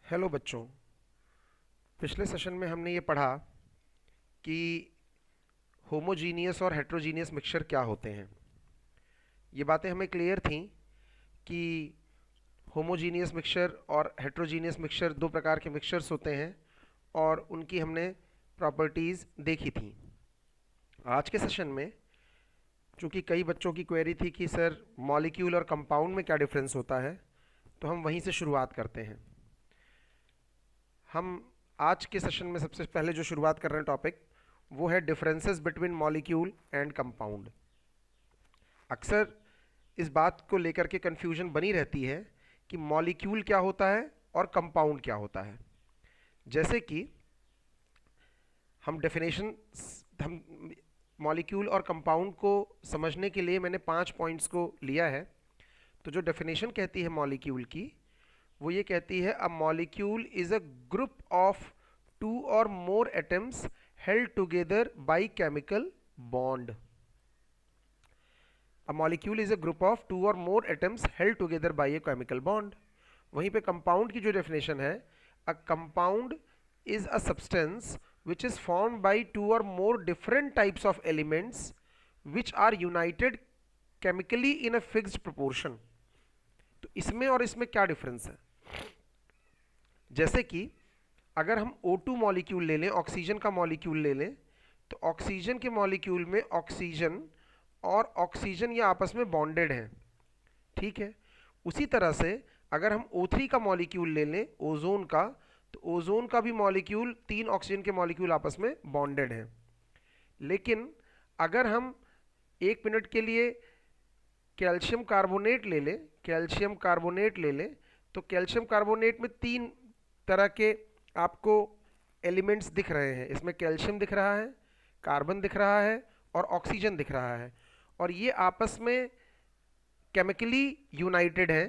Hello बच्चों। पिछले session में हमने ये पढ़ा कि होमोजीनियस और हेट्रोजीनियस मिक्सचर क्या होते हैं। ये बातें हमें क्लियर थी कि होमोजीनियस मिक्सचर और हेट्रोजीनियस मिक्सचर दो प्रकार के मिक्सचर्स होते हैं और उनकी हमने प्रॉपर्टीज़ देखी थी। आज के सेशन में चूँकि कई बच्चों की क्वेरी थी कि सर मॉलिक्यूल और कंपाउंड में क्या डिफरेंस होता है, तो हम वहीं से शुरुआत करते हैं। हम आज के सेशन में सबसे पहले जो शुरुआत कर रहे हैं टॉपिक, वो है differences between molecule and compound. अक्सर इस बात को लेकर के कंफ्यूजन बनी रहती है कि मॉलिक्यूल क्या होता है और कंपाउंड क्या होता है। जैसे कि हम डेफिनेशन हम मॉलिक्यूल और कंपाउंड को समझने के लिए मैंने 5 पॉइंट्स को लिया है। तो जो डेफिनेशन कहती है मॉलिक्यूल की, वो ये कहती है a molecule is a group of two or more atoms held together by chemical bond. A molecule is a group of two or more atoms held together by a chemical bond. वहीं पे compound की जो definition है, a compound is a substance which is formed by two or more different types of elements which are united chemically in a fixed proportion। तो इसमें और इसमें क्या डिफरेंस है? जैसे कि अगर हम O2 मॉलिक्यूल ले लें, ऑक्सीजन का मॉलिक्यूल ले लें, तो ऑक्सीजन के मॉलिक्यूल में ऑक्सीजन और ऑक्सीजन ये आपस में बॉन्डेड हैं, ठीक है। उसी तरह से अगर हम O3 का मॉलिक्यूल ले लें, ओजोन का, तो ओजोन का भी मॉलिक्यूल 3 ऑक्सीजन के मॉलिक्यूल आपस में बॉन्डेड हैं। लेकिन अगर हम 1 मिनट के लिए कैल्शियम कार्बोनेट ले लें, कैल्शियम कार्बोनेट ले लें, तो कैल्शियम कार्बोनेट में 3 तरह के आपको एलिमेंट्स दिख रहे हैं। इसमें कैल्शियम दिख रहा है, कार्बन दिख रहा है और ऑक्सीजन दिख रहा है, और ये आपस में केमिकली यूनाइटेड हैं।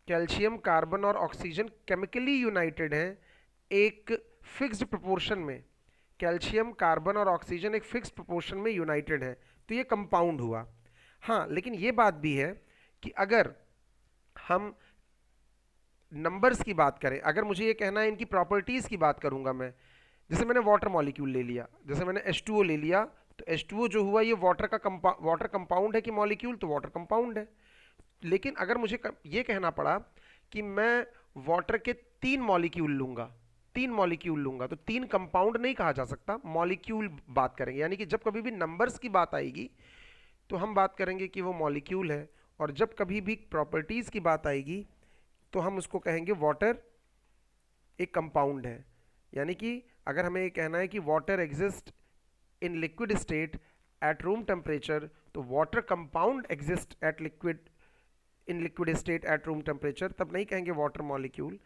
कैल्शियम, कार्बन और ऑक्सीजन केमिकली यूनाइटेड हैं एक फिक्स्ड प्रोपोर्शन में। कैल्शियम, कार्बन और ऑक्सीजन एक फिक्स्ड प्रोपोर्शन में यूनाइटेड है, तो ये कंपाउंड हुआ। हाँ, लेकिन ये बात भी है कि अगर हम नंबर्स की बात करें, अगर मुझे ये कहना है इनकी प्रॉपर्टीज़ की बात करूंगा मैं, जैसे मैंने वाटर मॉलिक्यूल ले लिया, जैसे मैंने H2O ले लिया, तो H2O जो हुआ ये वाटर कंपाउंड है कि मॉलिक्यूल, तो वाटर कंपाउंड है। लेकिन अगर मुझे ये कहना पड़ा कि मैं वाटर के 3 मॉलिक्यूल लूंगा, 3 मॉलिक्यूल लूंगा, तो 3 कंपाउंड नहीं कहा जा सकता, मॉलिक्यूल बात करेंगे। यानी कि जब कभी भी नंबर्स की बात आएगी तो हम बात करेंगे कि वो मॉलिक्यूल है, और जब कभी भी प्रॉपर्टीज़ की बात आएगी तो हम उसको कहेंगे वाटर एक कंपाउंड है। यानी कि अगर हमें ये कहना है कि water exist in liquid state at room temperature, तो water compound exist at liquid in liquid state at room temperature, तब नहीं कहेंगे वाटर मॉलिक्यूल।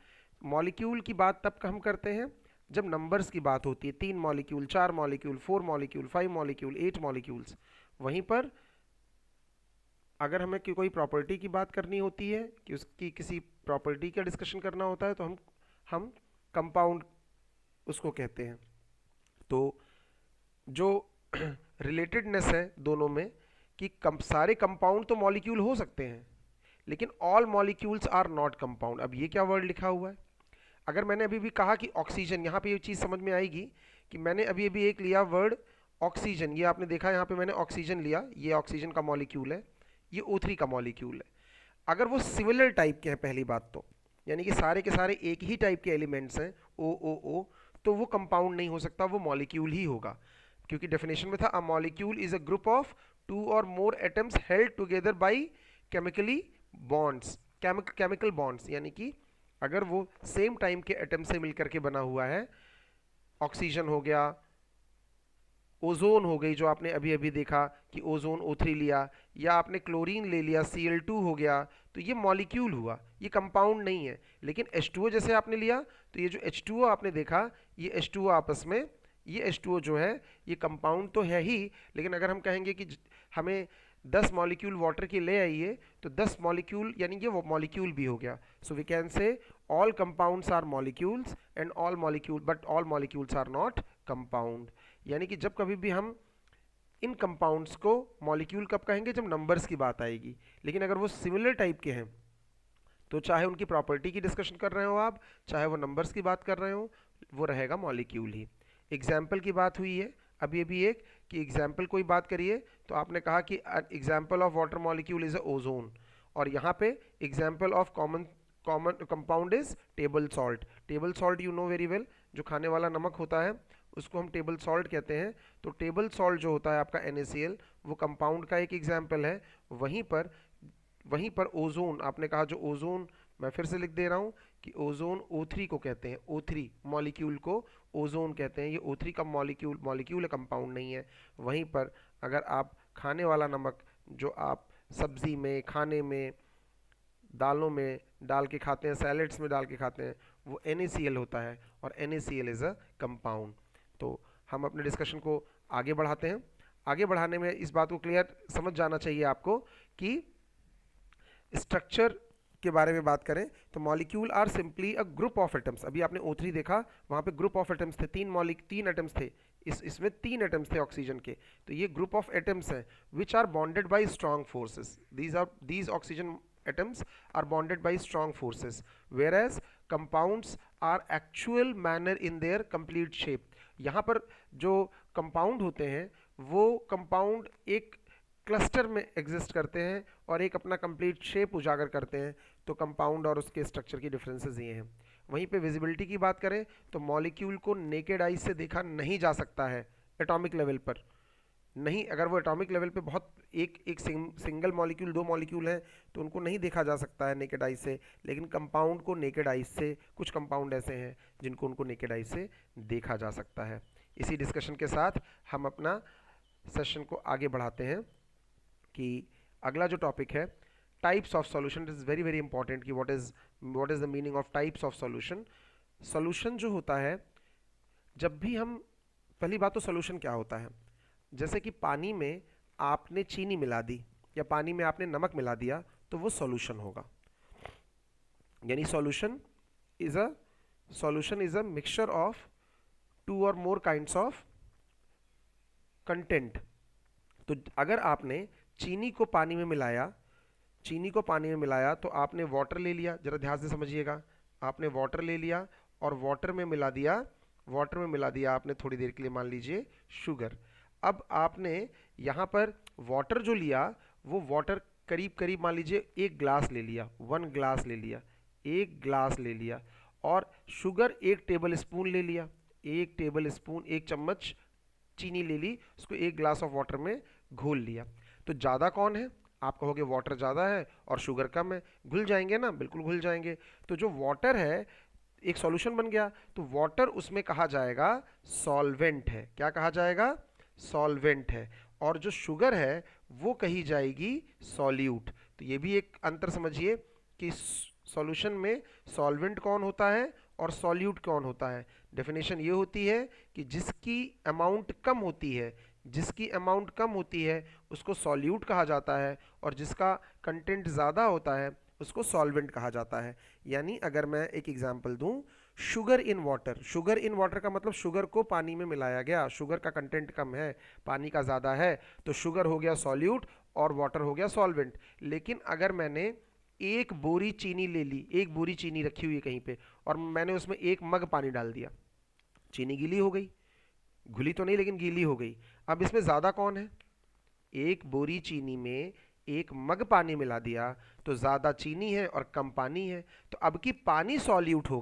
मॉलिक्यूल की बात तब हम करते हैं जब नंबर्स की बात होती है, 3 molecule, 4 molecule, 4 molecule, 5 molecule, 8 molecules. वहीं पर अगर हमें कोई प्रॉपर्टी की बात करनी होती है, कि उसकी किसी प्रॉपर्टी का डिस्कशन करना होता है, तो हम कंपाउंड उसको कहते हैं। तो जो रिलेटेडनेस है दोनों में, कि सारे कंपाउंड तो मॉलिक्यूल हो सकते हैं, लेकिन all molecules are not compound. अब ये क्या वर्ड लिखा हुआ है? अगर मैंने अभी भी कहा कि ऑक्सीजन, यहाँ पे ये चीज़ समझ में आएगी कि मैंने अभी अभी एक लिया वर्ड ऑक्सीजन, ये आपने देखा यहाँ पे मैंने ऑक्सीजन लिया, ये ऑक्सीजन का मॉलिक्यूल है, ये O3 का मॉलिक्यूल है। अगर वो सिमिलर टाइप के हैं, पहली बात तो, यानी कि सारे के सारे एक ही टाइप के एलिमेंट्स हैं, O, तो वो कंपाउंड नहीं हो सकता, वो मॉलिक्यूल ही होगा। क्योंकि डेफिनेशन में था a molecule is a group of two or more atoms held together by chemically bonds, chemical bonds, यानी कि अगर वो सेम टाइम के एटम से मिलकर के बना हुआ है। ऑक्सीजन हो गया, ओजोन हो गई जो आपने अभी अभी देखा कि ओजोन O3 लिया, या आपने क्लोरीन ले लिया, Cl2 हो गया, तो ये मॉलिक्यूल हुआ, ये कंपाउंड नहीं है। लेकिन H2O जैसे आपने लिया, तो ये जो H2O आपने देखा, ये H2O आपस में, ये H2O जो है ये कंपाउंड तो है ही, लेकिन अगर हम कहेंगे कि हमें 10 मॉलिक्यूल वाटर के ले आइए, तो 10 मॉलिक्यूल यानी ये वो मॉलिक्यूल भी हो गया। So we can say all compounds are molecules and all molecule, but all molecules are not compound. यानी कि जब कभी भी हम इन कंपाउंड्स को मॉलिक्यूल कब कहेंगे? जब नंबर्स की बात आएगी। लेकिन अगर वो सिमिलर टाइप के हैं तो चाहे उनकी प्रॉपर्टी की डिस्कशन कर रहे हो आप, चाहे वो नंबर्स की बात कर रहे हो, वो रहेगा मॉलिक्यूल ही। एग्जाम्पल की बात हुई है अभी अभी एक, कि एग्जाम्पल कोई बात करिए, तो आपने कहा कि example of water molecule is ozone, और यहाँ पे example of common common compound is table salt. Table salt you know very well, जो खाने वाला नमक होता है उसको हम टेबल सॉल्ट कहते हैं। तो टेबल सॉल्ट जो होता है आपका NaCl, वो कंपाउंड का एक एग्जाम्पल है। वहीं पर ओजोन, आपने कहा जो ओजोन, मैं फिर से लिख दे रहा हूँ कि ओजोन O3 को कहते हैं, O3 मॉलिक्यूल को ओजोन कहते हैं। ये O3 का मॉलिक्यूल कंपाउंड नहीं है। वहीं पर अगर आप खाने वाला नमक जो आप सब्जी में, खाने में, दालों में डाल के खाते हैं, सैलेड्स में डाल के खाते हैं, वो NaCl होता है, और NaCl इज़ अ कंपाउंड। तो हम अपने डिस्कशन को आगे बढ़ाते हैं। आगे बढ़ाने में इस बात को क्लियर समझ जाना चाहिए आपको कि स्ट्रक्चर के बारे में बात करें तो molecule are simply a group of atoms. अभी आपने O3 देखा, वहाँ पे ग्रुप ऑफ एटम्स थे, तीन एटम्स थे, इसमें 3 एटम्स थे ऑक्सीजन के। तो ये ग्रुप ऑफ एटम्स हैं which are bonded by strong forces. These oxygen atoms are bonded by strong forces, whereas compounds are actual manner in their complete shape। यहाँ पर जो कंपाउंड होते हैं वो कंपाउंड एक क्लस्टर में एग्जिस्ट करते हैं और एक अपना कंप्लीट शेप उजागर करते हैं। तो कंपाउंड और उसके स्ट्रक्चर की डिफरेंसेस ये हैं। वहीं पे विजिबिलिटी की बात करें तो मॉलिक्यूल को नेकेड आई से देखा नहीं जा सकता है एटॉमिक लेवल पर, नहीं। अगर वो एटॉमिक लेवल पे बहुत एक सिंगल मॉलिक्यूल, 2 मॉलिक्यूल हैं तो उनको नहीं देखा जा सकता है नेकेड आई से, लेकिन कंपाउंड को नेकेड आई से, कुछ कंपाउंड ऐसे हैं जिनको उनको नेकेड आई से देखा जा सकता है। इसी डिस्कशन के साथ हम अपना सेशन को आगे बढ़ाते हैं कि अगला जो टॉपिक है types of solution. It is very very important कि what is the meaning of types of solution. Solution जो होता है, जब भी हम, पहली बात तो सॉल्यूशन क्या होता है, जैसे कि पानी में आपने चीनी मिला दी या पानी में आपने नमक मिला दिया तो वो सॉल्यूशन होगा। यानी solution is a mixture of 2 और मोर काइंड्स ऑफ कंटेंट। तो अगर आपने चीनी को पानी में मिलाया तो आपने वाटर ले लिया, जरा ध्यान से समझिएगा, आपने वाटर ले लिया और वाटर में मिला दिया आपने थोड़ी देर के लिए, मान लीजिए शुगर। अब आपने यहाँ पर वाटर जो लिया वो वाटर करीब करीब मान लीजिए 1 ग्लास ले लिया, 1 ग्लास ले लिया, 1 ग्लास ले लिया, और शुगर 1 टेबल स्पून ले लिया, 1 टेबल स्पून, 1 चम्मच चीनी ले ली, उसको 1 ग्लास ऑफ वाटर में घोल लिया। तो ज़्यादा कौन है? आप कहोगे वाटर ज़्यादा है और शुगर कम है, घुल जाएंगे ना, बिल्कुल घुल जाएंगे। तो जो वाटर है एक सॉल्यूशन बन गया, तो वाटर उसमें कहा जाएगा सॉल्वेंट है। क्या कहा जाएगा? सॉल्वेंट है। और जो शुगर है वो कही जाएगी सॉल्यूट। तो ये भी एक अंतर समझिए कि सॉल्यूशन में सॉल्वेंट कौन होता है और सॉल्यूट कौन होता है। डेफिनेशन ये होती है कि जिसकी अमाउंट कम होती है उसको सॉल्यूट कहा जाता है, और जिसका कंटेंट ज़्यादा होता है उसको सॉल्वेंट कहा जाता है। यानी अगर मैं एक एग्जांपल दूं, शुगर इन वाटर का मतलब शुगर को पानी में मिलाया गया, शुगर का कंटेंट कम है, पानी का ज़्यादा है, तो शुगर हो गया सॉल्यूट और वाटर हो गया सॉल्वेंट। लेकिन अगर मैंने 1 बोरी चीनी ले ली, 1 बोरी चीनी रखी हुई है कहीं पे, और मैंने उसमें 1 मग पानी डाल दिया, चीनी गीली हो गई, घुली तो नहीं लेकिन गीली हो गई। अब इसमें ज़्यादा कौन है? 1 बोरी चीनी में 1 मग पानी मिला दिया तो ज़्यादा चीनी है और कम पानी है। तो अब की पानी सॉल्यूट हो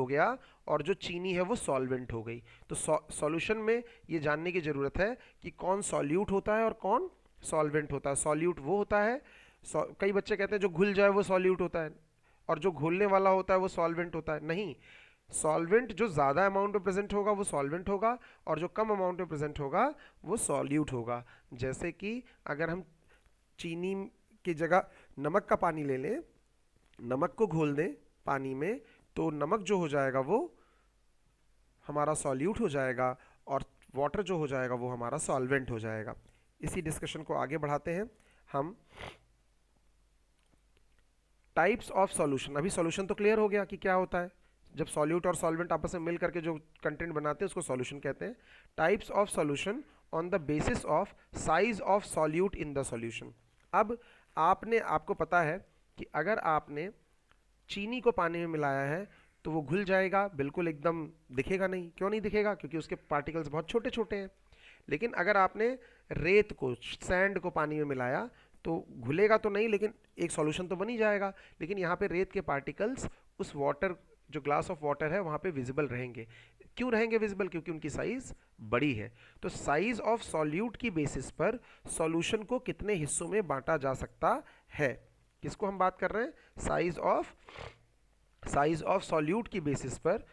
गया और जो चीनी है वो सॉल्वेंट हो गई। तो सॉल्यूशन में ये जानने की ज़रूरत है कि कौन सॉल्यूट होता है और कौन सॉल्वेंट होता है। सॉल्यूट वो होता है, कई बच्चे कहते हैं जो घुल जाए वो सॉल्यूट होता है और जो घुलने वाला होता है वो सॉल्वेंट होता है। नहीं, सॉल्वेंट जो ज़्यादा अमाउंट में प्रेजेंट होगा वो सॉल्वेंट होगा और जो कम अमाउंट में प्रेजेंट होगा वो सॉल्यूट होगा। जैसे कि अगर हम चीनी की जगह नमक का पानी ले लें, नमक को घोल दें पानी में, तो नमक जो हो जाएगा वो हमारा सॉल्यूट हो जाएगा और वाटर जो हो जाएगा वो हमारा सॉल्वेंट हो जाएगा। इसी डिस्कशन को आगे बढ़ाते हैं हम। टाइप्स ऑफ सॉल्यूशन, अभी सॉल्यूशन तो क्लियर हो गया कि क्या होता है, जब सॉल्यूट और सॉल्वेंट आपस में मिल करके जो कंटेंट बनाते हैं उसको सॉल्यूशन कहते हैं। Types of solution on the basis of size of solute in the solution. अब आपको पता है कि अगर आपने चीनी को पानी में मिलाया है तो वो घुल जाएगा, बिल्कुल एकदम दिखेगा नहीं। क्यों नहीं दिखेगा? क्योंकि उसके पार्टिकल्स बहुत छोटे छोटे हैं। लेकिन अगर आपने रेत को, सैंड को पानी में मिलाया तो घुलेगा तो नहीं, लेकिन एक सॉल्यूशन तो बन ही जाएगा। लेकिन यहाँ पे रेत के पार्टिकल्स उस वाटर, जो ग्लास ऑफ वाटर है, वहाँ पे विजिबल रहेंगे। क्यों रहेंगे विजिबल? क्योंकि उनकी साइज बड़ी है। तो साइज ऑफ सॉल्यूट की बेसिस पर सॉल्यूशन को कितने हिस्सों में बांटा जा सकता है, किसको हम बात कर रहे हैं? साइज ऑफ सॉल्यूट की बेसिस पर,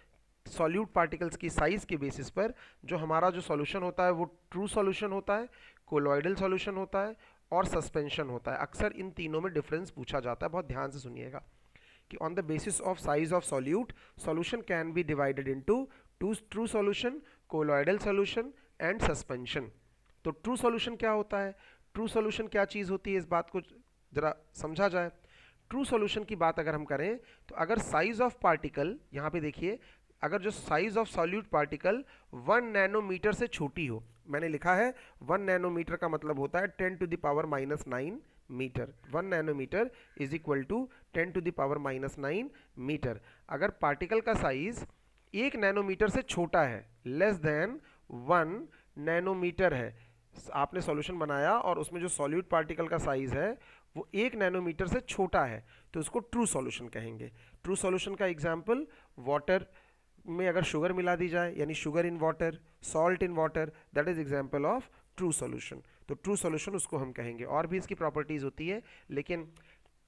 सॉल्यूट पार्टिकल्स की साइज के बेसिस पर जो हमारा जो सॉल्यूशन होता है वो ट्रू सॉल्यूशन होता है, कोलॉइडल सॉल्यूशन होता है और सस्पेंशन होता है। अक्सर इन तीनों में डिफरेंस पूछा जाता है, बहुत ध्यान से सुनिएगा कि on the basis of size of solute solution can be divided into true solution, colloidal solution and suspension. तो ट्रू सॉल्यूशन क्या होता है? ट्रू सॉल्यूशन क्या चीज़ होती है, इस बात को जरा समझा जाए। ट्रू सॉल्यूशन की बात अगर हम करें तो अगर साइज ऑफ पार्टिकल, यहाँ पे देखिए, अगर जो size of solute particle 1 nanometer से छोटी हो, मैंने लिखा है 1 नैनोमीटर का मतलब होता है 10 to the power -9 meter. 1 nanometer is equal to 10 to the power -9 meter. अगर पार्टिकल का साइज 1 नैनोमीटर से छोटा है, लेस देन 1 नैनोमीटर है, आपने सॉल्यूशन बनाया और उसमें जो सॉल्यूट पार्टिकल का साइज है वो 1 नैनोमीटर से छोटा है, तो उसको ट्रू सॉल्यूशन कहेंगे। ट्रू सॉल्यूशन का एग्जांपल, वाटर में अगर शुगर मिला दी जाए, यानी sugar in water, salt in water, that is example of true solution. तो ट्रू सॉल्यूशन उसको हम कहेंगे। और भी इसकी प्रॉपर्टीज होती है, लेकिन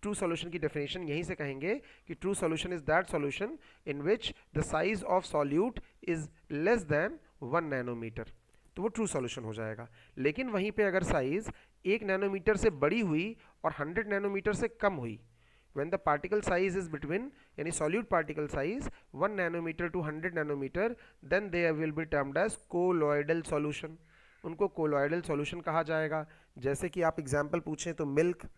ट्रू सॉल्यूशन की डेफिनेशन यहीं से कहेंगे कि true solution is that solution in which the size of solute is less than 1 nanometer, तो वो ट्रू सॉल्यूशन हो जाएगा। लेकिन वहीं पे अगर साइज 1 नैनोमीटर से बड़ी हुई और 100 नैनोमीटर से कम हुई, when the particle size is between, यानी solute particle size 1 nanometer to 100 nanometer, then they will be termed as colloidal solution। उनको colloidal solution कहा जाएगा। जैसे कि आप एग्जाम्पल पूछें तो मिल्क,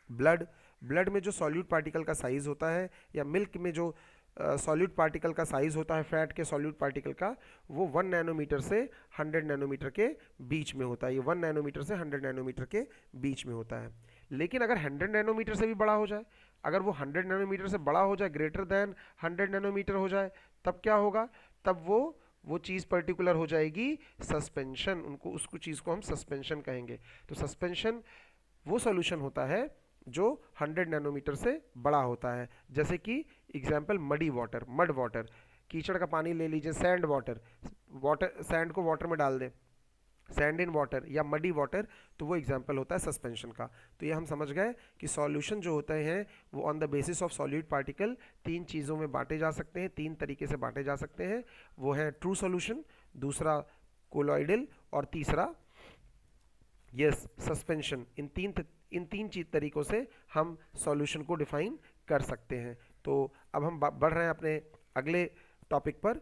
ब्लड में जो सॉल्यूट पार्टिकल का साइज होता है, या मिल्क में जो सॉल्यूट पार्टिकल का साइज होता है, फैट के सॉल्यूट पार्टिकल का, वो 1 नैनोमीटर से 100 नैनोमीटर के बीच में होता है। ये 1 नैनोमीटर से 100 नैनोमीटर के बीच में होता है। लेकिन अगर 100 नैनोमीटर से भी बड़ा हो जाए, अगर वो 100 नैनोमीटर से बड़ा हो जाए, ग्रेटर देन 100 नैनोमीटर हो जाए, तब क्या होगा? तब वो चीज़ पर्टिकुलर हो जाएगी सस्पेंशन। उनको, उसको चीज़ को हम सस्पेंशन कहेंगे। तो सस्पेंशन वो सॉल्यूशन होता है जो 100 नैनोमीटर से बड़ा होता है। जैसे कि एग्जाम्पल मड वाटर, कीचड़ का पानी ले लीजिए, सैंड वाटर, सैंड को वाटर में डाल दें, सैंड इन वाटर या मडी वाटर, तो वो एग्जाम्पल होता है सस्पेंशन का। तो ये हम समझ गए कि सॉल्यूशन जो होते हैं वो on the basis of solute particle 3 चीज़ों में बांटे जा सकते हैं, 3 तरीके से बांटे जा सकते हैं। वो है ट्रू सॉल्यूशन, दूसरा कोलॉइडल और तीसरा सस्पेंशन। इन तीन चीज तरीकों से हम सॉल्यूशन को डिफाइन कर सकते हैं। तो अब हम बढ़ रहे हैं अपने अगले टॉपिक पर।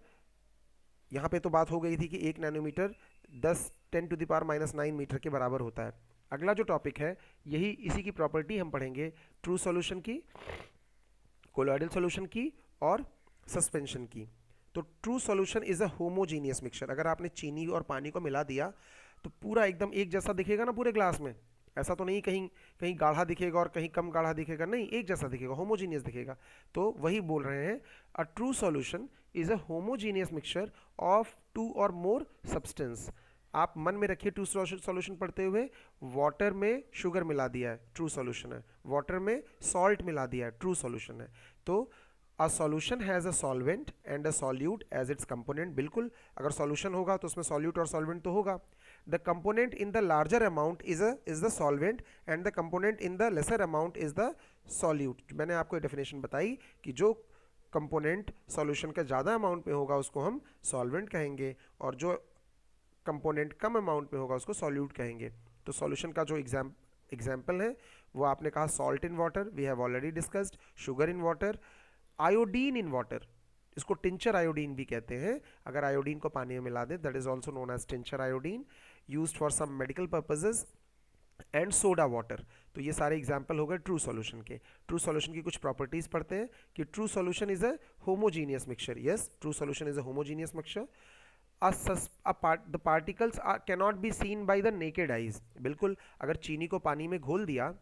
यहाँ पे तो बात हो गई थी कि 1 nanometer 10 to the power -9 meter के बराबर होता है। अगला जो टॉपिक है, यही इसी की प्रॉपर्टी हम पढ़ेंगे, ट्रू सॉल्यूशन की, कोलॉइडल सॉल्यूशन की और सस्पेंशन की। तो true solution is a homogeneous mixture. अगर आपने चीनी और पानी को मिला दिया तो पूरा एकदम एक जैसा दिखेगा ना पूरे ग्लास में, ऐसा तो नहीं कहीं कहीं गाढ़ा दिखेगा और कहीं कम गाढ़ा दिखेगा, नहीं, एक जैसा दिखेगा, होमोजीनियस दिखेगा। तो वही बोल रहे हैं, a true solution is a homogeneous mixture of 2 और मोर सब्सटेंस। आप मन में रखिए, ट्रू सॉल्यूशन पढ़ते हुए, वाटर में शुगर मिला दिया है, ट्रू सॉल्यूशन है, वाटर में सॉल्ट मिला दिया है, ट्रू सॉल्यूशन है। तो a solution has a solvent and a solute as its component. बिल्कुल, अगर सॉल्यूशन होगा तो उसमें सॉल्यूट और सॉल्वेंट तो होगा। The component in the larger amount is the solvent and the component in the lesser amount is the solute। मैंने आपको डेफिनेशन बताई कि जो कंपोनेंट सॉल्यूशन का ज़्यादा अमाउंट में होगा उसको हम सॉल्वेंट कहेंगे, और जो कंपोनेंट कम अमाउंट में होगा उसको सॉल्यूट कहेंगे। तो सॉल्यूशन का जो एग्जाम्पल है वो आपने कहा salt in water, we have already discussed, sugar in water, iodine in water, इसको टिंचर आयोडीन भी कहते हैं। अगर आयोडीन को पानी में मिला दें, that is also known as tincture iodine, used for some medical purposes, and soda water. तो ये सारे एग्जाम्पल हो गए ट्रू सॉल्यूशन के। ट्रू सॉल्यूशन की कुछ प्रॉपर्टीज पढ़ते हैं कि true solution is a homogeneous mixture. Yes, true solution is a homogeneous mixture. The particles cannot be seen by the naked eyes. बिल्कुल, अगर चीनी को पानी में घोल दिया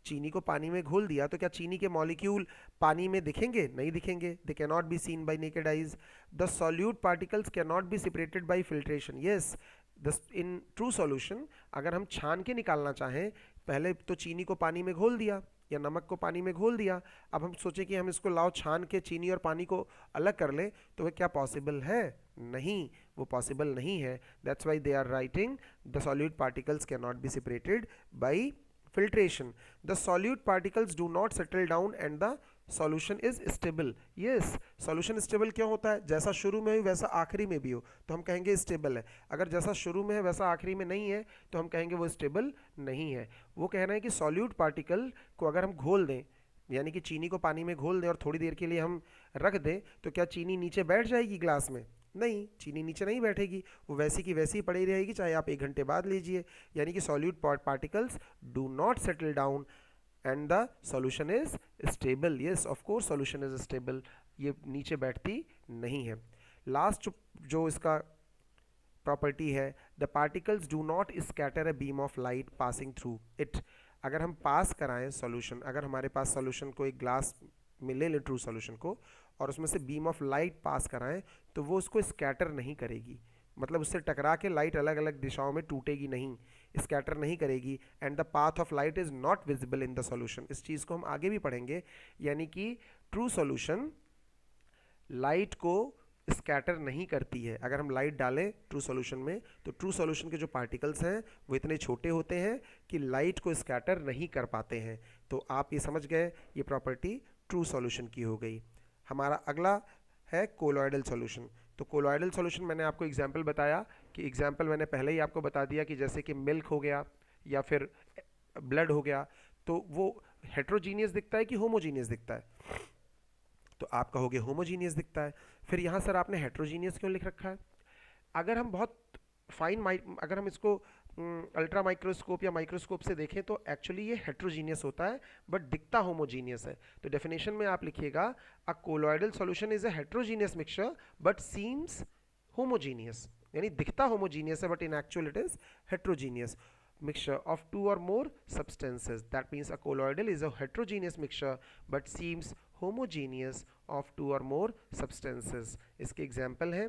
चीनी को पानी में घोल दिया तो क्या चीनी के मॉलिक्यूल पानी में दिखेंगे? नहीं दिखेंगे, they can not B seen bye naked eyes. The solute particles can not be separated by filtration. Yes, in true solution अगर हम छान के निकालना चाहें, पहले तो चीनी को पानी में घोल दिया या नमक को पानी में घोल दिया, अब हम सोचें कि हम इसको लाओ छान के चीनी और पानी को अलग कर लें, तो वह क्या पॉसिबल है? नहीं, वो पॉसिबल नहीं है। That's why they are writing the solute particles can not be separated by filtration. The solute particles do not settle down and the solution is stable. Yes, solution stable क्यों होता है? जैसा शुरू में हो वैसा आखिरी में भी हो तो हम कहेंगे stable है। अगर जैसा शुरू में है वैसा आखिरी में नहीं है तो हम कहेंगे वो stable नहीं है। वो कहना है कि solute particle को अगर हम घोल दें, यानी कि चीनी को पानी में घोल दें और थोड़ी देर के लिए हम रख दें, तो क्या चीनी नीचे बैठ जाएगी ग्लास में? नहीं, चीनी नीचे नहीं बैठेगी, वो वैसी की वैसी ही पड़ी रहेगी, चाहे आप 1 घंटे बाद लीजिए। यानी कि solute particles do not settle down and the solution is stable. Yes, of course solution is stable, ये नीचे बैठती नहीं है। लास्ट जो इसका प्रॉपर्टी है, the particles do not scatter a beam of light passing through it. अगर हम पास कराएं सॉल्यूशन, अगर हमारे पास सॉल्यूशन को एक ग्लास में ले लें ट्रू सॉल्यूशन को और उसमें से बीम ऑफ लाइट पास कराएं, तो वो उसको स्कैटर नहीं करेगी, मतलब उससे टकरा के लाइट अलग अलग दिशाओं में टूटेगी नहीं, स्कैटर नहीं करेगी। And the path of light is not visible in the solution. इस चीज़ को हम आगे भी पढ़ेंगे, यानी कि ट्रू सॉल्यूशन लाइट को स्कैटर नहीं करती है। अगर हम लाइट डालें ट्रू सॉल्यूशन में तो ट्रू सॉल्यूशन के जो पार्टिकल्स हैं वो इतने छोटे होते हैं कि लाइट को स्कैटर नहीं कर पाते हैं। तो आप ये समझ गए, ये प्रॉपर्टी ट्रू सॉल्यूशन की हो गई। हमारा अगला है कोलॉइडल सॉल्यूशन। तो कोलॉइडल सॉल्यूशन मैंने आपको एग्जांपल बताया कि एग्जांपल मैंने पहले ही आपको बता दिया कि जैसे कि मिल्क हो गया या फिर ब्लड हो गया, तो वो हेट्रोजीनियस दिखता है कि होमोजीनियस दिखता है? तो आप कहोगे होमोजीनियस दिखता है। फिर यहाँ सर आपने हेट्रोजीनियस क्यों लिख रखा है? अगर हम बहुत अगर हम इसको अल्ट्रा माइक्रोस्कोप या माइक्रोस्कोप से देखें तो एक्चुअली ये हेट्रोजीनियस होता है बट दिखता होमोजीनियस है। तो डेफिनेशन में आप लिखिएगा a colloidal solution is a heterogeneous mixture but seems homogeneous, यानी दिखता होमोजीनियस है but in actual it is heterogeneous mixture of 2 or more substances. That means a colloidal is a heterogeneous mixture but seems homogeneous of 2 or more substances. इसके example है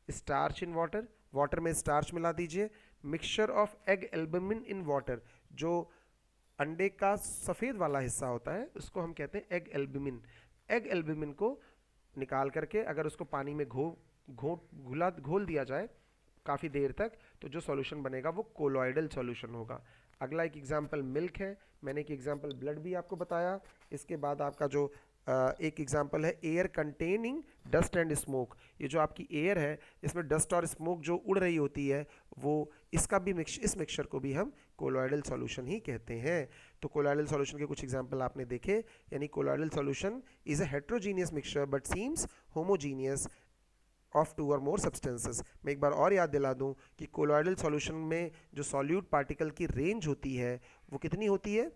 starch in water, water में starch मिला दीजिए। Mixture of egg albumin in water, जो अंडे का सफ़ेद वाला हिस्सा होता है उसको हम कहते हैं एग एल्बुमिन। एग एल्बुमिन को निकाल करके अगर उसको पानी में घोल दिया जाए काफ़ी देर तक, तो जो सॉल्यूशन बनेगा वो कोलॉइडल सॉल्यूशन होगा। अगला एक एग्जांपल मिल्क है, मैंने एक एग्जांपल ब्लड भी आपको बताया। इसके बाद आपका जो एक एग्जांपल है air containing dust and smoke. ये जो आपकी एयर है इसमें डस्ट और स्मोक जो उड़ रही होती है, वो इसका भी इस मिक्सचर को भी हम कोलॉइडल सॉल्यूशन ही कहते हैं। तो कोलॉइडल सॉल्यूशन के कुछ एग्जांपल आपने देखे, यानी colloidal solution is a heterogeneous mixture but seems homogeneous of 2 और मोर सब्सटेंसेस। मैं एक बार और याद दिला दूं कि कोलॉइडल सॉल्यूशन में जो सॉल्यूट पार्टिकल की रेंज होती है वो कितनी होती है?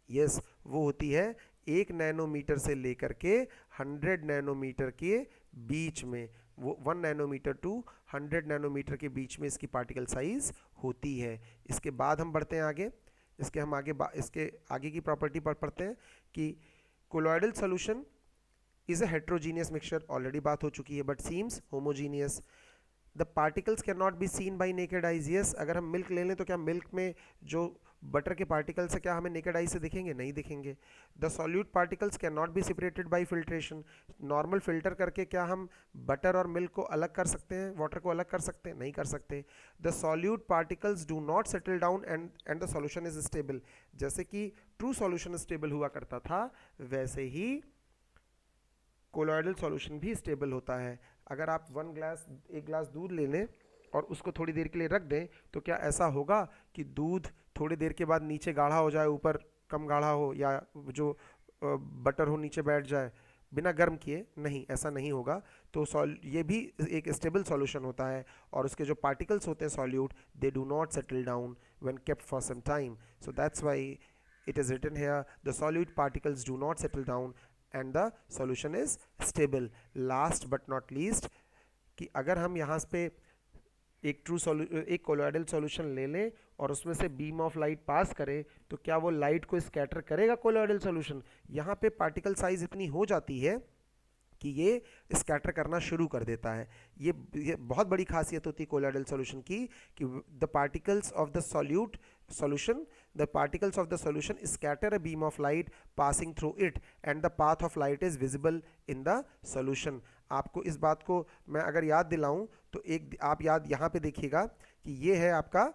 यस, वो होती है 1 नैनोमीटर से लेकर के 100 नैनोमीटर के बीच में। वो 1 नैनोमीटर टू 100 नैनोमीटर के बीच में इसकी पार्टिकल साइज होती है। इसके बाद हम बढ़ते हैं आगे, इसके आगे की प्रॉपर्टी पर पढ़ते हैं कि colloidal solution is a heterogeneous mixture, already बात हो चुकी है, but seems homogeneous. The particles cannot be seen by naked eyes. Yes, अगर हम मिल्क ले लें तो क्या मिल्क में जो बटर के पार्टिकल्स है क्या हमें नेकेड आई से दिखेंगे? नहीं दिखेंगे। The solute particles can not be separated by filtration. Normal filter करके क्या हम बटर और मिल्क को अलग कर सकते हैं, वाटर को अलग कर सकते हैं? नहीं कर सकते। The solute particles do not settle down and the solution is stable. जैसे कि ट्रू सॉल्यूशन स्टेबल हुआ करता था, वैसे ही कोलॉइडल सॉल्यूशन भी स्टेबल होता है। अगर आप एक ग्लास दूध ले लें और उसको थोड़ी देर के लिए रख दें, तो क्या ऐसा होगा कि दूध थोड़ी देर के बाद नीचे गाढ़ा हो जाए, ऊपर कम गाढ़ा हो, या जो बटर हो नीचे बैठ जाए बिना गर्म किए? नहीं, ऐसा नहीं होगा। तो ये भी एक स्टेबल सॉल्यूशन होता है और उसके जो पार्टिकल्स होते हैं solute, they do not settle down when kept for some time. So that's why it is written here the solute particles do not settle down and the solution is stable. Last but not least, कि अगर हम यहाँ पे एक colloidal solution ले लें और उसमें से बीम ऑफ लाइट पास करें, तो क्या वो लाइट को स्कैटर करेगा कोलॉइडल सॉल्यूशन? यहाँ पे पार्टिकल साइज इतनी हो जाती है कि ये स्कैटर करना शुरू कर देता है। ये बहुत बड़ी खासियत होती है कोलॉइडल सॉल्यूशन की कि the particles of the solution scatter a beam of light passing through it and the path of light is visible in the solution. आपको इस बात को मैं अगर याद दिलाऊं तो एक आप याद यहाँ पे देखिएगा कि ये है आपका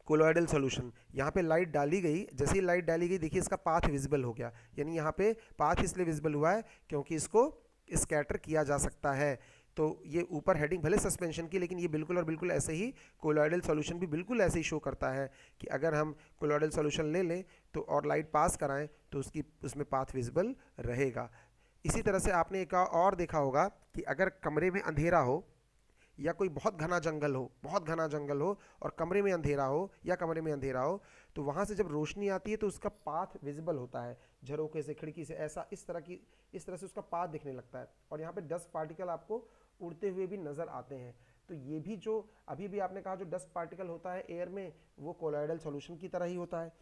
कोलॉइडल सॉल्यूशन। यहाँ पे लाइट डाली गई, जैसे ही लाइट डाली गई देखिए इसका पाथ विजिबल हो गया, यानी यहाँ पे पाथ इसलिए विजिबल हुआ है क्योंकि इसको स्कैटर किया जा सकता है। तो ये ऊपर हेडिंग भले सस्पेंशन की, लेकिन ये बिल्कुल और बिल्कुल ऐसे ही कोलॉइडल सॉल्यूशन भी बिल्कुल ऐसे ही शो करता है कि अगर हम कोलॉइडल सॉल्यूशन ले लें तो और लाइट पास कराएं तो उसमें पाथ विजिबल रहेगा। इसी तरह से आपने एक और देखा होगा कि अगर कमरे में अंधेरा हो या कोई बहुत घना जंगल हो और कमरे में अंधेरा हो तो वहाँ से जब रोशनी आती है तो उसका पाथ विजिबल होता है, झरोखे से, खिड़की से, ऐसा इस तरह से उसका पाथ दिखने लगता है। और यहाँ पे डस्ट पार्टिकल आपको उड़ते हुए भी नज़र आते हैं। तो ये भी जो अभी भी आपने कहा जो डस्ट पार्टिकल होता है एयर में, वो कोलॉइडल सॉल्यूशन की तरह ही होता है।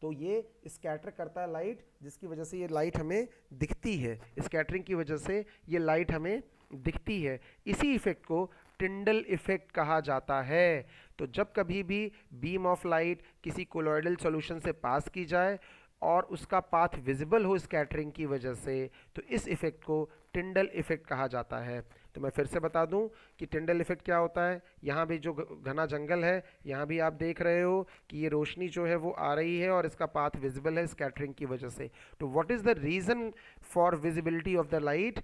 तो ये स्कैटर करता है लाइट, जिसकी वजह से ये लाइट हमें दिखती है, स्कैटरिंग की वजह से ये लाइट हमें दिखती है। इसी इफेक्ट को टिंडल इफेक्ट कहा जाता है। तो जब कभी भी बीम ऑफ लाइट किसी कोलॉइडल सॉल्यूशन से पास की जाए और उसका पाथ विजिबल हो स्कैटरिंग की वजह से, तो इस इफेक्ट को टिंडल इफेक्ट कहा जाता है। तो मैं फिर से बता दूं कि टिंडल इफेक्ट क्या होता है। यहाँ भी जो घना जंगल है, यहाँ भी आप देख रहे हो कि ये रोशनी जो है वो आ रही है और इसका पाथ विजिबल है स्कैटरिंग की वजह से। तो what is the reason for visibility of the light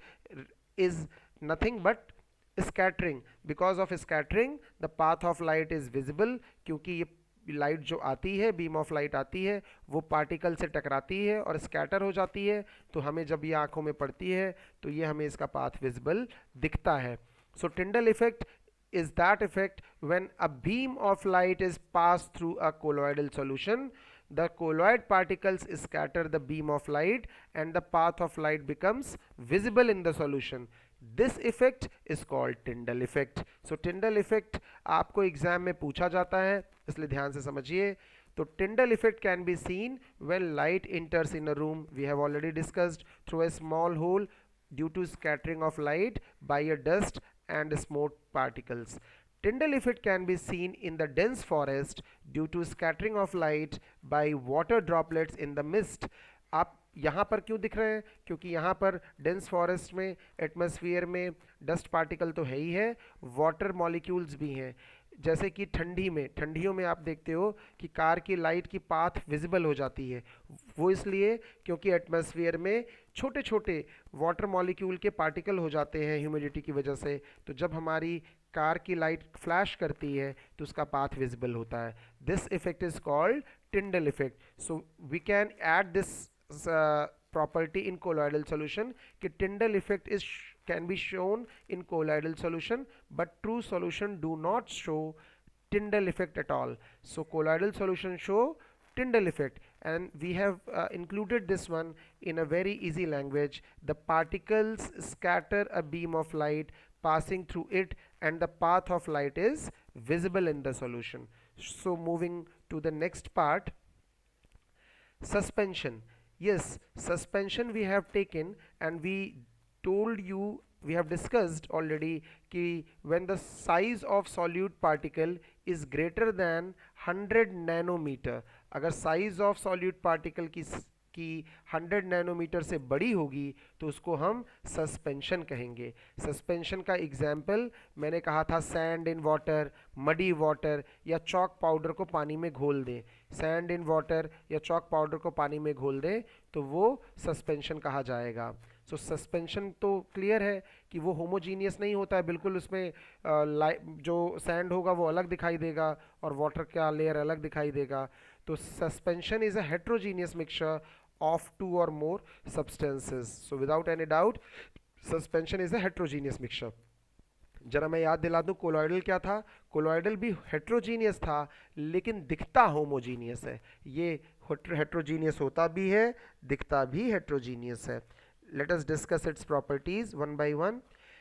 is nothing but scattering. Because of scattering the path of light is visible, क्योंकि ये लाइट जो आती है, बीम ऑफ लाइट आती है, वो पार्टिकल से टकराती है और स्कैटर हो जाती है। तो हमें जब ये आंखों में पड़ती है तो ये हमें इसका पाथ विजिबल दिखता है। So Tyndall effect is that effect when a beam of light is passed through a colloidal solution. The colloid particles scatter the beam of light and the path of light becomes visible in the solution. This effect is called Tyndall effect. So Tyndall effect आपको exam में पूछा जाता है, इसलिए ध्यान से समझिए। तो Tyndall effect can be seen when light enters in a room, we have already discussed, through a small hole due to scattering of light by a dust and smoke particles. Tyndall effect can be seen in the dense forest due to scattering of light by water droplets in the mist. आप यहाँ पर क्यों दिख रहे हैं? क्योंकि यहाँ पर डेंस फॉरेस्ट में, एटमॉस्फेयर में डस्ट पार्टिकल तो है ही है, वाटर मॉलिक्यूल्स भी हैं। जैसे कि ठंडियों में आप देखते हो कि कार की लाइट की पाथ विजिबल हो जाती है, वो इसलिए क्योंकि एटमॉस्फेयर में छोटे छोटे वाटर मॉलिक्यूल के पार्टिकल हो जाते हैं ह्यूमिडिटी की वजह से। तो जब हमारी कार की लाइट फ्लैश करती है तो उसका पाथ विजिबल होता है। This effect is called Tyndall effect. So we can add this property in colloidal solution कि Tyndall effect can be shown in colloidal solution, but true solution do not show Tyndall effect at all. So colloidal solution show Tyndall effect, and we have included this one in a very easy language. The particles scatter a beam of light passing through it and the path of light is visible in the solution. So moving to the next part, suspension. Yes, suspension we have taken, and we told you, we have discussed already कि when the size of solute particle is greater than 100 nanometer, अगर size of solute particle की 100 nanometre से बड़ी होगी तो उसको हम suspension कहेंगे। सस्पेंशन का एग्जाम्पल मैंने कहा था sand in water, muddy water, या चॉक पाउडर को पानी में घोल दें। सैंड इन वाटर या चॉक पाउडर को पानी में घोल दें तो वो सस्पेंशन कहा जाएगा। सो सस्पेंशन तो क्लियर है कि वो होमोजीनियस नहीं होता है, बिल्कुल उसमें जो सैंड होगा वो अलग दिखाई देगा और वाटर का लेयर अलग दिखाई देगा। तो suspension is a heterogeneous mixture of two or more substances. So without any doubt suspension is a heterogeneous mixture. जरा मैं याद दिला दूं कोलॉइडल क्या था। कोलॉइडल भी हेट्रोजीनियस था लेकिन दिखता होमोजीनियस है। ये हेट्रोजीनियस होता भी है, दिखता भी हेट्रोजीनियस है। Let us discuss its properties one by one.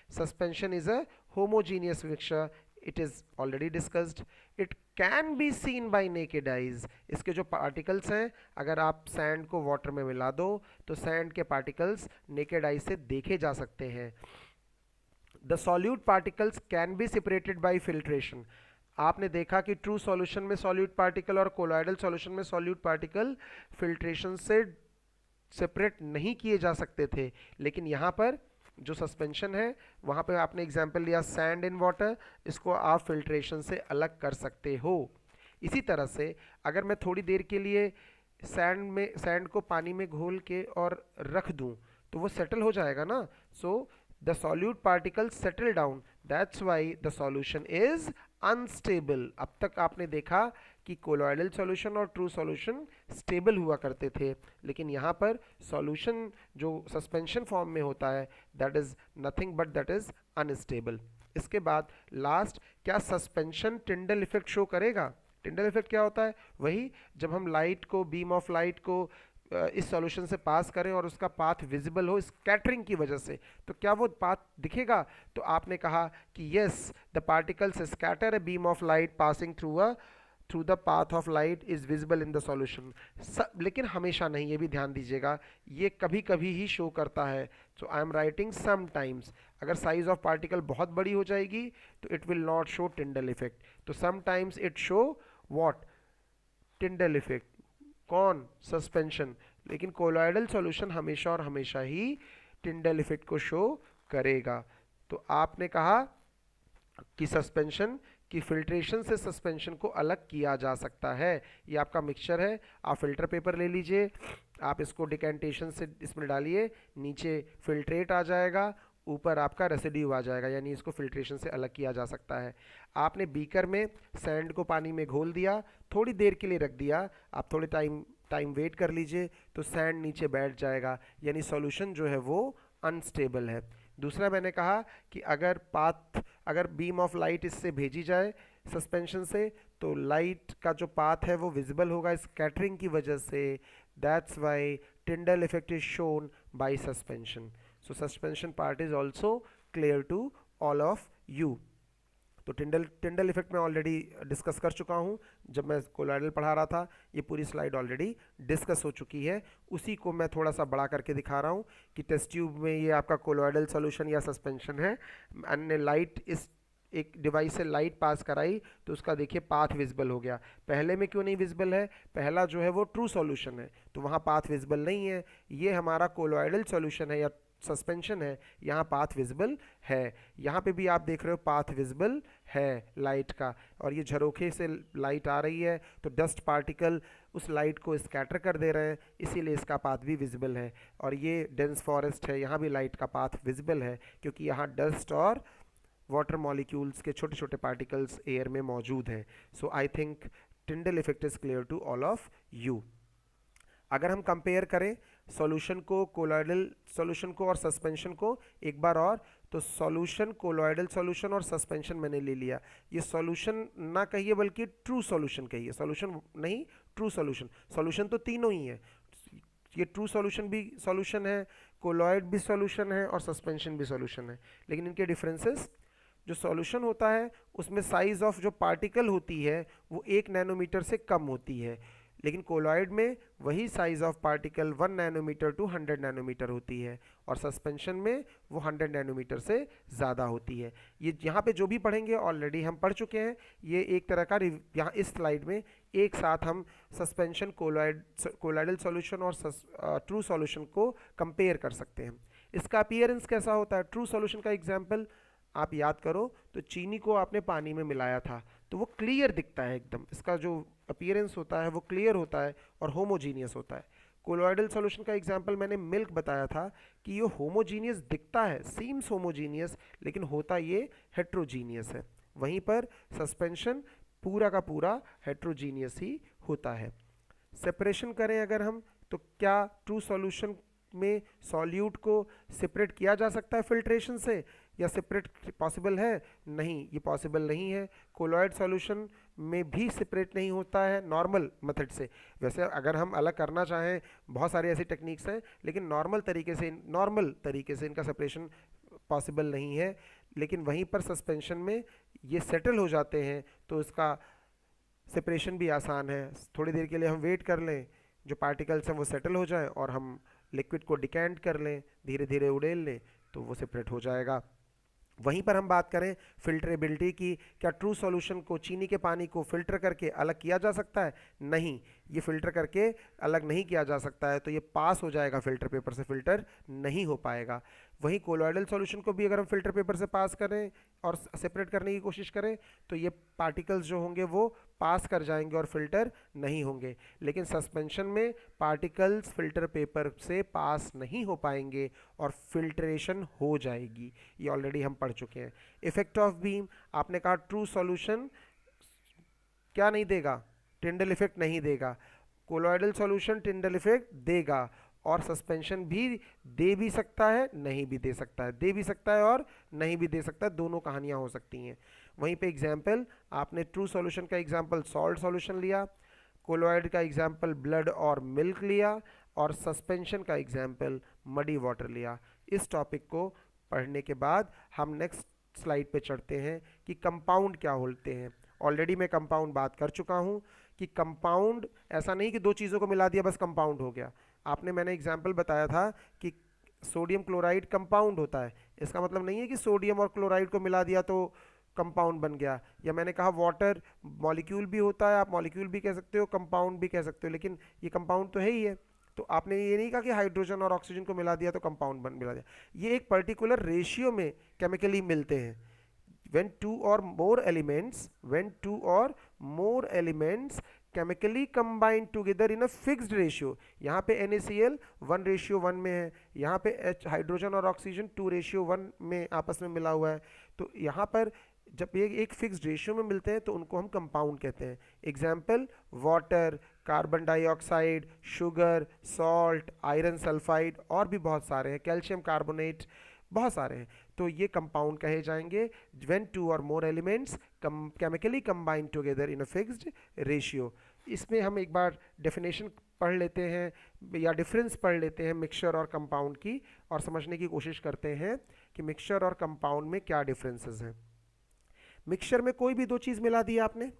Suspension is a homogeneous mixture, it is already discussed. It can be seen by naked eyes. इसके जो पार्टिकल्स हैं, अगर आप सैंड को वाटर में मिला दो तो सैंड के पार्टिकल्स नेकेड आई से देखे जा सकते हैं. The solute particles can be separated by filtration. आपने देखा कि ट्रू सॉल्यूशन में सॉल्यूट पार्टिकल और कोलॉइडल सॉल्यूशन में सॉल्यूट पार्टिकल फिल्ट्रेशन से सेपरेट नहीं किए जा सकते थे, लेकिन यहाँ पर जो सस्पेंशन है वहाँ पे आपने एग्जाम्पल लिया सैंड इन वाटर, इसको आप फिल्ट्रेशन से अलग कर सकते हो. इसी तरह से अगर मैं थोड़ी देर के लिए सैंड को पानी में घोल के और रख दूं तो वो सेटल हो जाएगा ना. So the solute particles settle down, that's why the solution is unstable. अब तक आपने देखा कि कोलॉइडल सॉल्यूशन और ट्रू सॉल्यूशन स्टेबल हुआ करते थे, लेकिन यहाँ पर सॉल्यूशन जो सस्पेंशन फॉर्म में होता है that is nothing but that is unstable. इसके बाद लास्ट, क्या सस्पेंशन टिंडल इफेक्ट शो करेगा? टिंडल इफेक्ट क्या होता है? वही जब हम लाइट को, बीम ऑफ लाइट को इस सॉल्यूशन से पास करें और उसका पाथ विजिबल हो स्कैटरिंग की वजह से, तो क्या वो पाथ दिखेगा? तो आपने कहा कि yes, the particles scatter a beam of light passing through the path of light is visible in the solution. लेकिन हमेशा नहीं, ये भी ध्यान दीजिएगा, ये कभी कभी ही शो करता है. So I am writing sometimes. अगर साइज ऑफ पार्टिकल बहुत बड़ी हो जाएगी तो it will not show Tyndall effect. तो sometimes it show what? Tyndall effect. कौन? सस्पेंशन. लेकिन कोलॉइडल सॉल्यूशन हमेशा और हमेशा ही टिंडल इफेक्ट को शो करेगा. तो आपने कहा कि सस्पेंशन की फिल्ट्रेशन से सस्पेंशन को अलग किया जा सकता है. ये आपका मिक्सचर है, आप फिल्टर पेपर ले लीजिए, आप इसको डिकेंटेशन से इसमें डालिए, नीचे फिल्ट्रेट आ जाएगा, ऊपर आपका रेसिड्यू आ जाएगा, यानी इसको फिल्ट्रेशन से अलग किया जा सकता है. आपने बीकर में सैंड को पानी में घोल दिया, थोड़ी देर के लिए रख दिया, आप थोड़े टाइम वेट कर लीजिए तो सैंड नीचे बैठ जाएगा, यानी सॉल्यूशन जो है वो अनस्टेबल है. दूसरा मैंने कहा कि अगर बीम ऑफ लाइट इससे भेजी जाए सस्पेंशन से तो लाइट का जो पाथ है वो विजिबल होगा स्कैटरिंग की वजह से. That's why Tyndall effect is shown by suspension. So suspension part is also clear to all of you. तो टिंडल इफेक्ट मैं ऑलरेडी डिस्कस कर चुका हूँ जब मैं कोलॉइडल पढ़ा रहा था. ये पूरी स्लाइड ऑलरेडी डिस्कस हो चुकी है, उसी को मैं थोड़ा सा बड़ा करके दिखा रहा हूँ कि टेस्ट ट्यूब में ये आपका कोलॉइडल सॉल्यूशन या सस्पेंशन है. अन्य लाइट इस एक डिवाइस से लाइट पास कराई तो उसका देखिए पाथ विजिबल हो गया. पहले में क्यों नहीं विजिबल है? पहला जो है वो ट्रू सॉल्यूशन है तो वहाँ पाथ विजिबल नहीं है. ये हमारा कोलॉइडल सॉल्यूशन है या सस्पेंशन है, यहाँ पाथ विजिबल है. यहाँ पे भी आप देख रहे हो पाथ विजिबल है लाइट का, और ये झरोखे से लाइट आ रही है तो डस्ट पार्टिकल उस लाइट को स्कैटर कर दे रहे हैं, इसीलिए इसका पाथ भी विजिबल है. और ये डेंस फॉरेस्ट है, यहाँ भी लाइट का पाथ विजिबल है क्योंकि यहाँ डस्ट और वाटर मॉलिक्यूल्स के छोटे छोटे पार्टिकल्स एयर में मौजूद हैं. So I think Tyndall effect is clear to all of you. अगर हम कंपेयर करें सॉल्यूशन को, कोलॉइडल सॉल्यूशन को और सस्पेंशन को एक बार और, तो सॉल्यूशन, कोलॉइडल सॉल्यूशन और सस्पेंशन मैंने ले लिया. ये सॉल्यूशन ना कहिए बल्कि ट्रू सॉल्यूशन कहिए, सॉल्यूशन नहीं ट्रू सॉल्यूशन. सॉल्यूशन तो तीनों ही है, ये ट्रू सॉल्यूशन भी सॉल्यूशन है, कोलॉइड भी सॉल्यूशन है और सस्पेंशन भी सॉल्यूशन है. लेकिन इनके डिफरेंसेस, जो सॉल्यूशन होता है उसमें साइज ऑफ जो पार्टिकल होती है वो 1 नैनोमीटर से कम होती है, लेकिन कोलॉइड में वही size of particle 1 nanometer to 100 nanometer होती है और सस्पेंशन में वो 100 नैनोमीटर से ज़्यादा होती है. ये यहाँ पे जो भी पढ़ेंगे ऑलरेडी हम पढ़ चुके हैं. ये एक तरह का यहाँ इस स्लाइड में एक साथ हम सस्पेंशन, कोलॉइडल सॉल्यूशन और ट्रू सॉल्यूशन को कंपेयर कर सकते हैं. इसका अपीयरेंस कैसा होता है? ट्रू सॉल्यूशन का एग्जाम्पल आप याद करो तो चीनी को आपने पानी में मिलाया था तो वो क्लियर दिखता है एकदम, इसका जो अपीयरेंस होता है वो क्लियर होता है और होमोजीनियस होता है. कोलॉइडल सॉल्यूशन का एग्जांपल मैंने मिल्क बताया था कि ये होमोजीनियस दिखता है, सीम्स होमोजीनियस, लेकिन होता ये हेट्रोजीनियस है. वहीं पर सस्पेंशन पूरा का पूरा हेट्रोजीनियस ही होता है. सेपरेशन करें अगर हम तो क्या ट्रू सॉल्यूशन में सॉल्यूट को सेपरेट किया जा सकता है फिल्ट्रेशन से, या सेपरेट पॉसिबल है? नहीं, ये पॉसिबल नहीं है. कोलॉइड सॉल्यूशन में भी सेपरेट नहीं होता है नॉर्मल मेथड से. वैसे अगर हम अलग करना चाहें बहुत सारी ऐसी टेक्निक्स हैं, लेकिन नॉर्मल तरीके से इनका सेपरेशन पॉसिबल नहीं है. लेकिन वहीं पर सस्पेंशन में ये सेटल हो जाते हैं, तो इसका सेपरेशन भी आसान है। थोड़ी देर के लिए हम वेट कर लें, जो पार्टिकल्स हैं वो सेटल हो जाएं और हम लिक्विड को डिकैंट कर लें, धीरे धीरे उड़ेल लें, तो वो सेपरेट हो जाएगा। वहीं पर हम बात करें फिल्टरेबिलिटी की, क्या ट्रू सॉल्यूशन को, चीनी के पानी को फिल्टर करके अलग किया जा सकता है? नहीं, ये फिल्टर करके अलग नहीं किया जा सकता है, तो ये पास हो जाएगा फिल्टर पेपर से, फिल्टर नहीं हो पाएगा। वहीं कोलॉइडल सॉल्यूशन को भी अगर हम फिल्टर पेपर से पास करें और सेपरेट करने की कोशिश करें, तो ये पार्टिकल्स जो होंगे वो पास कर जाएंगे और फिल्टर नहीं होंगे। लेकिन सस्पेंशन में पार्टिकल्स फिल्टर पेपर से पास नहीं हो पाएंगे और फिल्ट्रेशन हो जाएगी, ये ऑलरेडी हम पढ़ चुके हैं। इफेक्ट ऑफ बीम, आपने कहा ट्रू सॉल्यूशन क्या नहीं देगा? टिंडल इफेक्ट नहीं देगा। कोलॉइडल सॉल्यूशन टिंडल इफेक्ट देगा, और सस्पेंशन भी दे भी सकता है, नहीं भी दे सकता है, दे भी सकता है और नहीं भी दे सकता है, दोनों कहानियां हो सकती हैं। वहीं पे एग्जाम्पल, आपने ट्रू सॉल्यूशन का एग्जाम्पल सॉल्ट सॉल्यूशन लिया, कोलॉइड का एग्जाम्पल ब्लड और मिल्क लिया, और सस्पेंशन का एग्जाम्पल मडी वाटर लिया। इस टॉपिक को पढ़ने के बाद हम नेक्स्ट स्लाइड पे चढ़ते हैं कि कंपाउंड क्या होते हैं। ऑलरेडी मैं कंपाउंड बात कर चुका हूँ कि कंपाउंड ऐसा नहीं कि दो चीज़ों को मिला दिया बस कंपाउंड हो गया। मैंने एग्जाम्पल बताया था कि सोडियम क्लोराइड कंपाउंड होता है, इसका मतलब नहीं है कि सोडियम और क्लोराइड को मिला दिया तो कंपाउंड बन गया। या मैंने कहा वाटर मॉलिक्यूल भी होता है, आप मॉलिक्यूल भी कह सकते हो, कंपाउंड भी कह सकते हो, लेकिन ये कंपाउंड तो है ही है। तो आपने ये नहीं कहा कि हाइड्रोजन और ऑक्सीजन को मिला दिया तो कंपाउंड मिला दिया, ये एक पर्टिकुलर रेशियो में केमिकली मिलते हैं। when two or more elements chemically combine together in a fixed ratio, यहाँ पे NaCl 1:1 में है, यहाँ पे हाइड्रोजन और ऑक्सीजन 2:1 में आपस में मिला हुआ है। तो यहाँ पर जब ये एक फिक्स्ड रेशियो में मिलते हैं तो उनको हम कंपाउंड कहते हैं। Example, water, carbon dioxide, sugar, salt, iron sulphide, और भी बहुत सारे हैं, कैल्शियम कार्बोनेट, बहुत सारे हैं। तो ये कंपाउंड कहे जाएंगे when two or more elements chemically combine together in a fixed ratio। इसमें हम एक बार डेफिनेशन पढ़ लेते हैं या डिफरेंस पढ़ लेते हैं मिक्सचर और कंपाउंड की, और समझने की कोशिश करते हैं कि मिक्सचर और कंपाउंड में क्या डिफरेंसेस हैं। मिक्सचर में कोई भी दो चीज़ मिला दी आपने,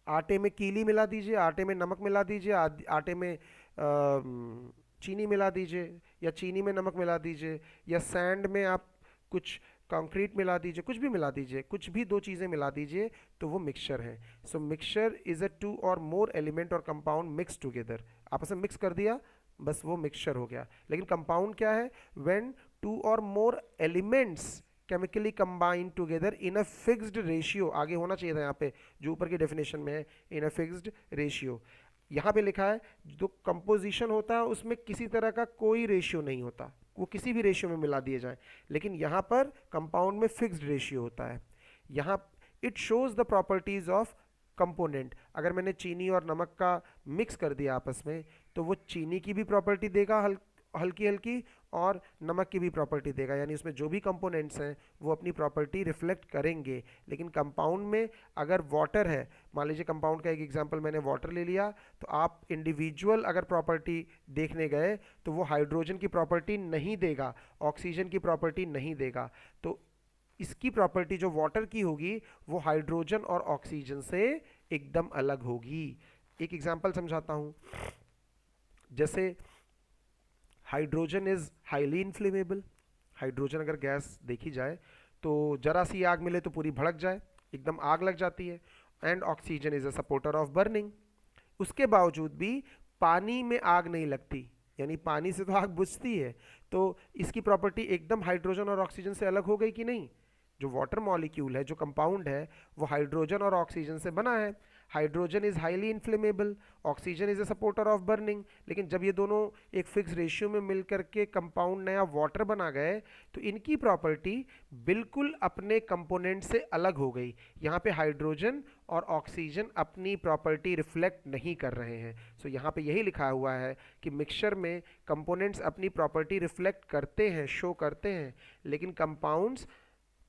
आटे में कीली मिला दीजिए, आटे में नमक मिला दीजिए, आटे में चीनी मिला दीजिए, या चीनी में नमक मिला दीजिए, या सैंड में आप कुछ कंक्रीट मिला दीजिए, कुछ भी मिला दीजिए, कुछ भी दो चीज़ें मिला दीजिए तो वो मिक्सचर है। सो mixture is a to or more element और कंपाउंड मिक्स टुगेदर, आपस में मिक्स कर दिया, बस वो मिक्सचर हो गया। लेकिन कंपाउंड क्या है? When to or more elements chemically combine together in a fixed ratio, आगे होना चाहिए था यहाँ पे जो ऊपर की डेफिनेशन में है, इन अ फिक्स्ड रेशियो। यहाँ पे लिखा है जो कंपोजिशन होता है उसमें किसी तरह का कोई रेशियो नहीं होता, वो किसी भी रेशियो में मिला दिए जाए, लेकिन यहाँ पर कंपाउंड में फिक्स्ड रेशियो होता है। यहाँ it shows the properties of component. अगर मैंने चीनी और नमक का मिक्स कर दिया आपस में, तो वो चीनी की भी प्रॉपर्टी देगा हल्की हल्की, और नमक की भी प्रॉपर्टी देगा, यानी उसमें जो भी कंपोनेंट्स हैं वो अपनी प्रॉपर्टी रिफ्लेक्ट करेंगे। लेकिन कंपाउंड में अगर वाटर है, मान लीजिए कंपाउंड का एक एग्जांपल मैंने वाटर ले लिया, तो आप इंडिविजुअल अगर प्रॉपर्टी देखने गए तो वो हाइड्रोजन की प्रॉपर्टी नहीं देगा, ऑक्सीजन की प्रॉपर्टी नहीं देगा, तो इसकी प्रॉपर्टी जो वाटर की होगी वो हाइड्रोजन और ऑक्सीजन से एकदम अलग होगी। एक एग्जाम्पल समझाता हूँ, जैसे hydrogen is highly inflammable. Hydrogen अगर गैस देखी जाए तो जरा सी आग मिले तो पूरी भड़क जाए, एकदम आग लग जाती है। And oxygen is a supporter of burning. उसके बावजूद भी पानी में आग नहीं लगती, यानी पानी से तो आग बुझती है, तो इसकी प्रॉपर्टी एकदम हाइड्रोजन और ऑक्सीजन से अलग हो गई कि नहीं? जो वाटर मॉलिक्यूल है, जो कंपाउंड है, वो हाइड्रोजन और ऑक्सीजन से बना है। Hydrogen is highly inflammable, oxygen is a supporter of burning. लेकिन जब ये दोनों एक फिक्स रेशियो में मिलकर के कंपाउंड नया वाटर बना गए, तो इनकी प्रॉपर्टी बिल्कुल अपने कंपोनेंट से अलग हो गई। यहाँ पे हाइड्रोजन और ऑक्सीजन अपनी प्रॉपर्टी रिफ्लेक्ट नहीं कर रहे हैं। सो यहाँ पे यही लिखा हुआ है कि मिक्सचर में कंपोनेंट्स अपनी प्रॉपर्टी रिफ्लेक्ट करते हैं, शो करते हैं, लेकिन कंपाउंड्स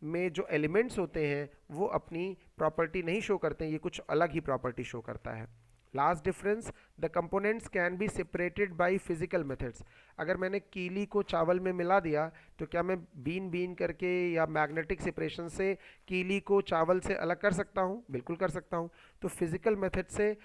में जो एलिमेंट्स होते हैं वो अपनी प्रॉपर्टी नहीं शो करते हैं, ये कुछ अलग ही प्रॉपर्टी शो करता है। Last difference, the components can be separated by physical methods. अगर मैंने कीली को चावल में मिला दिया तो क्या मैं बीन बीन करके या मैग्नेटिक सेपरेशन से कीली को चावल से अलग कर सकता हूँ? बिल्कुल कर सकता हूँ। तो फिजिकल मेथड से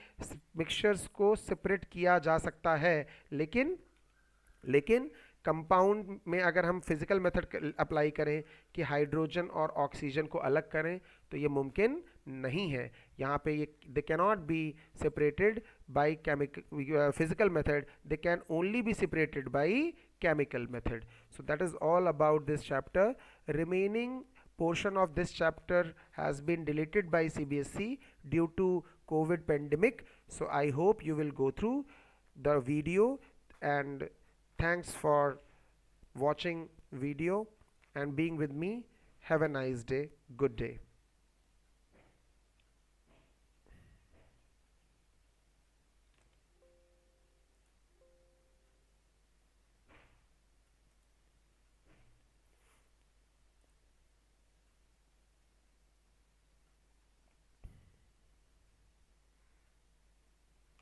मिक्सचर्स को सेपरेट किया जा सकता है, लेकिन कंपाउंड में अगर हम फिजिकल मेथड अप्लाई करें कि हाइड्रोजन और ऑक्सीजन को अलग करें तो ये मुमकिन नहीं है। यहाँ पे ये they cannot be separated by chemical physical method, they can only be separated by chemical method. So that is all about this chapter. Remaining portion of this chapter has been deleted by CBSE due to COVID pandemic. So I hope you will go through the video, and thanks for watching video and being with me. Have a nice day. Good day.